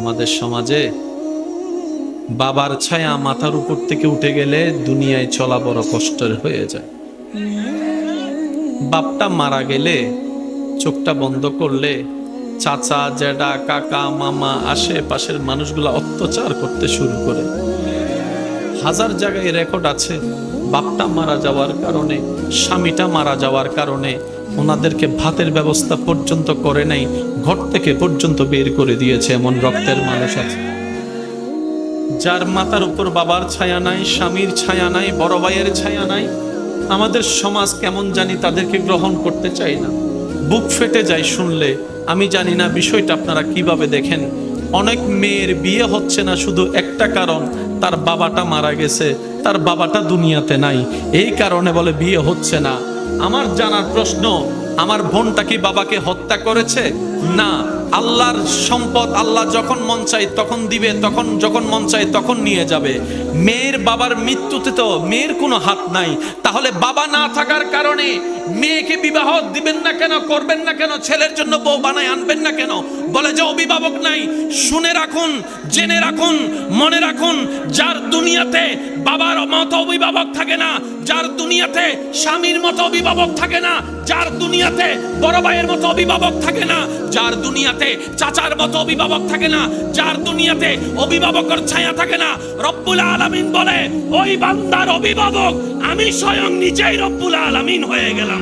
আমাদের সমাজে বাবার ছায়া মাথার উপর থেকে উঠে গেলে দুনিয়ায় চলা বড় কষ্টের হয়ে যায়। বাপটা মারা গেলে চোখটা বন্ধ করলে চাচা জ্যাঠা কাকা মামা আশেপাশের মানুষগুলা অত্যাচার করতে শুরু করে। হাজার জায়গায় রেকর্ড আছে, বাপটা মারা যাওয়ার কারণে, স্বামীটা মারা যাওয়ার কারণে ওনাদেরকে ভাতের ব্যবস্থা পর্যন্ত করে নাই, ঘর থেকে পর্যন্ত বের করে দিয়েছে। এমন রক্তের মানুষ আছে যার মাথার উপর বাবার ছায়া নাই, স্বামীর ছায়া নাই, বড় ভাইয়ের ছায়া নাই। আমাদের সমাজ কেমন জানি তাদেরকে গ্রহণ করতে চাই না, বুক ফেটে যায় শুনলে। আমি জানি না বিষয়টা আপনারা কিভাবে দেখেন। অনেক মেয়ের বিয়ে হচ্ছে না শুধু একটা কারণ, তার বাবাটা মারা গেছে, তার বাবাটা দুনিয়াতে নাই, এই কারণে বলে বিয়ে হচ্ছে না। আমার জানার প্রশ্ন, আমার বোনটা কি বাবাকে হত্যা করেছে? না। আল্লাহর সম্পদ আল্লাহ যখন মন চায় তখন দিবে, তখন যখন মন চায় তখন নিয়ে যাবে। মেয়ের বাবার মৃত্যুতে তো মেয়ের কোনো হাত নাই। তাহলে বাবা না থাকার কারণে মেয়েকে বিবাহ দিবেন না কেন, করবেন না কেন, ছেলের জন্য বউ বানায় আনবেন না কেন? বলে যে অভিভাবক নাই। শুনে রাখুন, জেনে রাখুন, মনে রাখুন, যার দুনিয়াতে বাবার মতো অভিভাবক থাকে না, যার দুনিয়াতে স্বামীর মতো অভিভাবক থাকে না, যার দুনিয়াতে বড় ভাইয়ের মতো অভিভাবক থাকে না, যার দুনিয়াতে চাচার মতো অভিভাবক থাকে না, যার দুনিয়াতে অভিভাবকের ছায়া থাকে না, রব্বুল আলামিন বলে ওই বান্দার অভিভাবক আমি স্বয়ং নিজেই রব্বুল আলামিন হয়ে গেলাম।